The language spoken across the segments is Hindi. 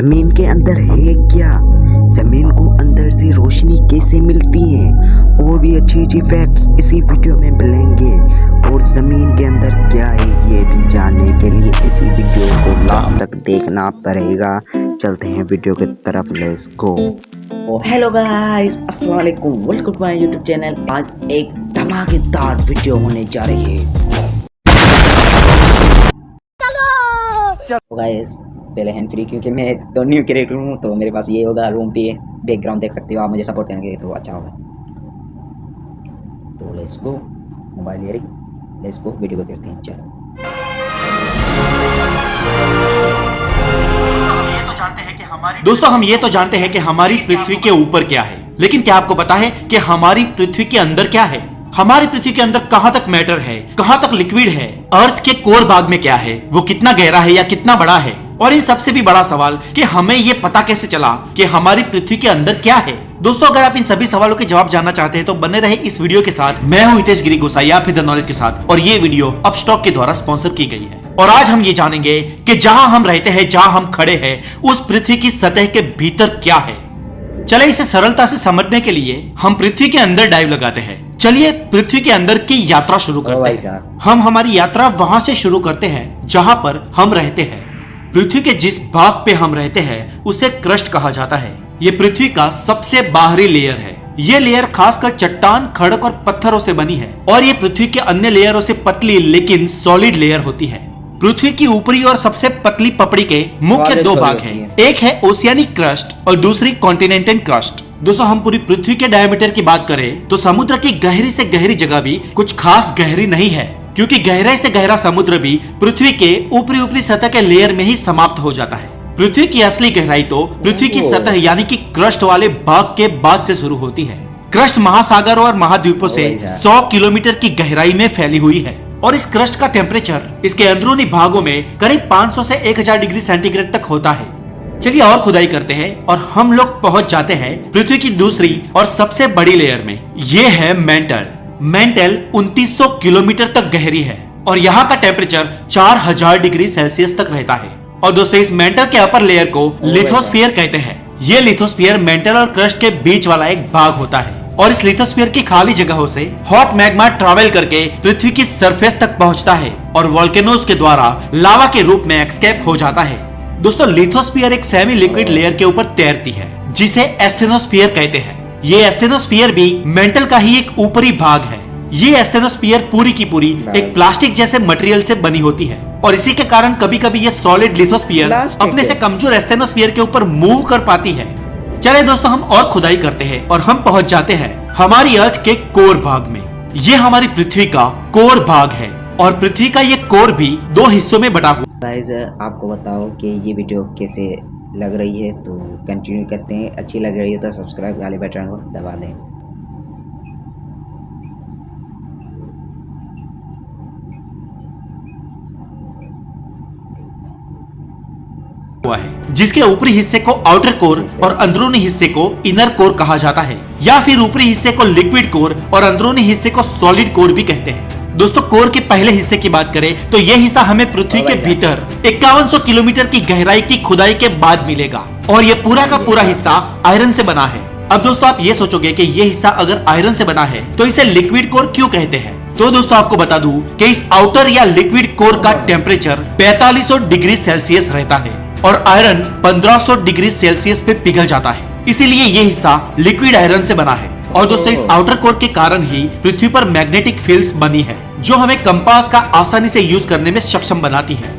जमीन के अंदर है क्या, जमीन को अंदर से रोशनी कैसे मिलती है, और भी अच्छी अच्छी फैक्ट्स इसी वीडियो में मिलेंगे। और जमीन के अंदर क्या है ये भी जानने के लिए इसी वीडियो को लास्ट तक देखना पड़ेगा। चलते हैं वीडियो की तरफ, लेट्स गो। हेलो गाइस, अस्सलाम वालेकुम, welcome to my YouTube channel. आज एक धमाकेदार वीडियो होने जा रही है। गाइस पहले हैंड फ्री, क्योंकि मैं तो न्यू क्रिएटर हूँ, तो मेरे पास ये होगा रूम पे बैकग्राउंड देख सकते हो आप। मुझे सपोर्ट करेंगे तो अच्छा होगा। तो लेट्स गो, मोबाइल ले रही, लेट्स गो, वीडियो को करते हैं। चलो दोस्तों, हम ये तो जानते हैं कि हमारी पृथ्वी के ऊपर क्या है, लेकिन क्या आपको पता है कि हमारी पृथ्वी के अंदर क्या है? हमारी पृथ्वी के अंदर कहां तक मैटर है, कहां तक लिक्विड है, अर्थ के कोर भाग में क्या है, वो कितना गहरा है या कितना बड़ा है, और इन सबसे भी बड़ा सवाल कि हमें ये पता कैसे चला कि हमारी पृथ्वी के अंदर क्या है। दोस्तों, अगर आप इन सभी सवालों के जवाब जानना चाहते हैं तो बने रहे इस वीडियो के साथ। मैं हूं हितेश गिरी गोसाई, आप द नॉलेज के साथ, और ये वीडियो अपस्टॉक के द्वारा स्पॉन्सर की गई है। और आज हम ये जानेंगे कि जहां हम रहते हैं, जहां हम खड़े हैं, उस पृथ्वी की सतह के भीतर क्या है। चले इसे सरलता से समझने के लिए हम पृथ्वी के अंदर डाइव लगाते हैं। चलिए पृथ्वी के अंदर की यात्रा शुरू करते हैं। हम हमारी यात्रा वहां से शुरू करते हैं जहां पर हम रहते हैं। पृथ्वी के जिस भाग पे हम रहते हैं उसे क्रस्ट कहा जाता है। ये पृथ्वी का सबसे बाहरी लेयर है। ये लेयर खासकर चट्टान, खड़क और पत्थरों से बनी है, और ये पृथ्वी के अन्य लेयरों से पतली लेकिन सॉलिड लेयर होती है। पृथ्वी की ऊपरी और सबसे पतली पपड़ी के मुख्य दो भाग हैं। एक है ओशियानिक क्रस्ट और दूसरी कॉन्टिनेंटल क्रस्ट। दोस्तों, हम पूरी पृथ्वी के डायमीटर की बात करें तो समुद्र की गहरी से गहरी जगह भी कुछ खास गहरी नहीं है, क्योंकि गहराई से गहरा समुद्र भी पृथ्वी के ऊपरी सतह के लेयर में ही समाप्त हो जाता है। पृथ्वी की असली गहराई तो पृथ्वी की सतह यानी कि क्रस्ट वाले भाग के बाद से शुरू होती है। क्रस्ट महासागरों और महाद्वीपों से 100 किलोमीटर की गहराई में फैली हुई है, और इस क्रस्ट का टेम्परेचर इसके अंदरूनी भागों में करीब 500 से 1000 डिग्री सेंटीग्रेड तक होता है। चलिए और खुदाई करते हैं और हम लोग पहुंच जाते हैं पृथ्वी की दूसरी और सबसे बड़ी लेयर में। ये है मेंटल। मेंटल 2900 किलोमीटर तक गहरी है, और यहाँ का टेम्परेचर 4000 डिग्री सेल्सियस तक रहता है। और दोस्तों, इस मेंटल के अपर लेयर को लिथोस्फीयर कहते हैं। ये लिथोस्फीयर मेंटल और क्रस्ट के बीच वाला एक भाग होता है, और इस लिथोस्फीयर की खाली जगहों से हॉट मैग्मा ट्रैवल करके पृथ्वी की सरफेस तक पहुंचता है और वोल्केनोज के द्वारा लावा के रूप में एक्सकेप हो जाता है। दोस्तों, लिथोस्फीयर एक सेमी लिक्विड लेयर के ऊपर तैरती है, जिसे एस्थेनोस्फीयर कहते हैं। ये एस्थेनोस्फीयर भी मेंटल का ही एक ऊपरी भाग है। ये एस्थेनोस्फीयर पूरी की पूरी एक प्लास्टिक जैसे मटेरियल से बनी होती है, और इसी के कारण कभी कभी ये सॉलिड लिथोस्फीयर अपने से कमजोर एस्थेनोस्फीयर के ऊपर मूव कर पाती है। चले दोस्तों, हम और खुदाई करते हैं और हम पहुंच जाते हैं हमारी अर्थ के कोर भाग में। ये हमारी पृथ्वी का कोर भाग है, और पृथ्वी का ये कोर भी दो हिस्सों में बटा हुआ। गाइस, आपको बताओ कि ये वीडियो कैसे लग रही है, तो कंटिन्यू करते हैं। अच्छी लग रही है तो सब्सक्राइब वाले बटन को दबा दें। हुआ है, जिसके ऊपरी हिस्से को आउटर कोर और अंदरूनी हिस्से को इनर कोर कहा जाता है, या फिर ऊपरी हिस्से को लिक्विड कोर और अंदरूनी हिस्से को सॉलिड कोर भी कहते हैं। दोस्तों, कोर के पहले हिस्से की बात करें तो यह हिस्सा हमें पृथ्वी के भीतर 5100 किलोमीटर की गहराई की खुदाई के बाद मिलेगा, और यह पूरा का पूरा हिस्सा आयरन से बना है। अब दोस्तों, आप ये सोचोगे कि यह हिस्सा अगर आयरन से बना है तो इसे लिक्विड कोर क्यों कहते हैं? तो दोस्तों, आपको बता दूं कि इस आउटर या लिक्विड कोर का टेम्परेचर 4500 डिग्री सेल्सियस रहता है, और आयरन 1500 डिग्री सेल्सियस पे पिघल जाता है। इसीलिए ये हिस्सा लिक्विड आयरन से बना है। और दोस्तों, इस आउटर कोर के कारण ही पृथ्वी पर मैग्नेटिक फील्ड्स बनी है, जो हमें कंपास का आसानी से यूज करने में सक्षम बनाती है।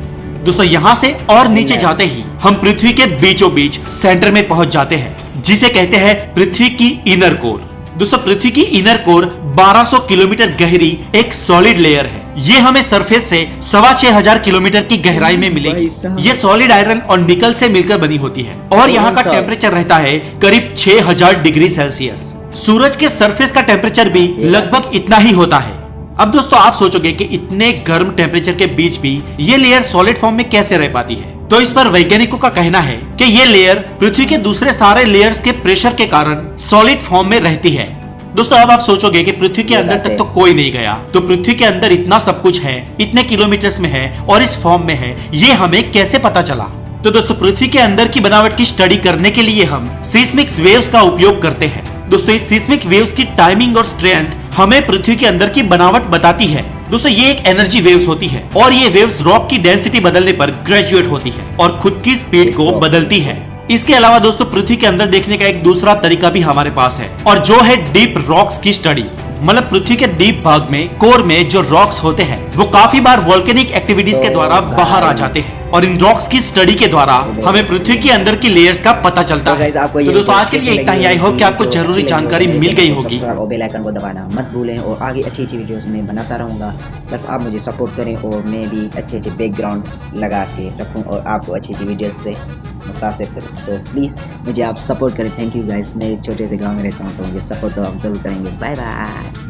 दोस्तों, यहाँ से और नीचे जाते ही हम पृथ्वी के बीचों बीच सेंटर में पहुंच जाते हैं, जिसे कहते हैं पृथ्वी की इनर कोर। दोस्तों, पृथ्वी की इनर कोर 1200 किलोमीटर गहरी एक सॉलिड लेयर है। ये हमें सरफेस से 6500 किलोमीटर की गहराई में मिलेगी। ये सॉलिड आयरन और निकल से मिलकर बनी होती है, और यहाँ का टेम्परेचर रहता है करीब 6000 डिग्री सेल्सियस। सूरज के सरफेस का टेम्परेचर भी लगभग इतना ही होता है। अब दोस्तों, आप सोचोगे कि इतने गर्म टेम्परेचर के बीच भी ये लेयर सॉलिड फॉर्म में कैसे रह पाती है? तो इस पर वैज्ञानिकों का कहना है कि ये लेयर पृथ्वी के दूसरे सारे लेयर्स के प्रेशर के कारण सॉलिड फॉर्म में रहती है। दोस्तों, अब आप सोचोगे कि पृथ्वी के अंदर तक तो कोई नहीं गया, तो पृथ्वी के अंदर इतना सब कुछ है, इतने किलोमीटर्स में है और इस फॉर्म में है, ये हमें कैसे पता चला? तो दोस्तों पृथ्वी के अंदर की बनावट की स्टडी करने के लिए हम सीस्मिक वेव्स का उपयोग करते हैं। दोस्तों इस सीस्मिक वेव्स की टाइमिंग और स्ट्रेंथ हमें पृथ्वी के अंदर की बनावट बताती है। दोस्तों ये एक एनर्जी वेव्स होती है और ये वेव्स रॉक की डेंसिटी बदलने पर ग्रेजुएट होती है और खुद की स्पीड को बदलती है। इसके अलावा दोस्तों पृथ्वी के अंदर देखने का एक दूसरा तरीका भी हमारे पास है और जो है डीप रॉक्स की स्टडी। मतलब पृथ्वी के डीप भाग में कोर में जो रॉक्स होते हैं वो काफी बार वोल्केनिक एक्टिविटीज के द्वारा बाहर आ जाते हैं और इन रॉक्स की स्टडी के द्वारा हमें पृथ्वी के अंदर की लेयर्स का पता चलता है। तो दोस्तों आज के लिए इतना ही। आई होप कि आपको जरूरी जानकारी मिल गई होगी। और बेल आइकन को दबाना मत भूलें और आगे अच्छी अच्छी वीडियोस में बनाता रहूँगा। बस आप मुझे सपोर्ट करें और मैं भी अच्छे अच्छे बैकग्राउंड लगा के रखूँ और आपको अच्छी अच्छी वीडियोस से मुतासिर करूँ। सो प्लीज़ मुझे आप सपोर्ट करें। Thank you guys. मैं छोटे से गाँव में रहता हूँ तो मुझे सपोर्ट तो आप जरूर करेंगे। Bye bye.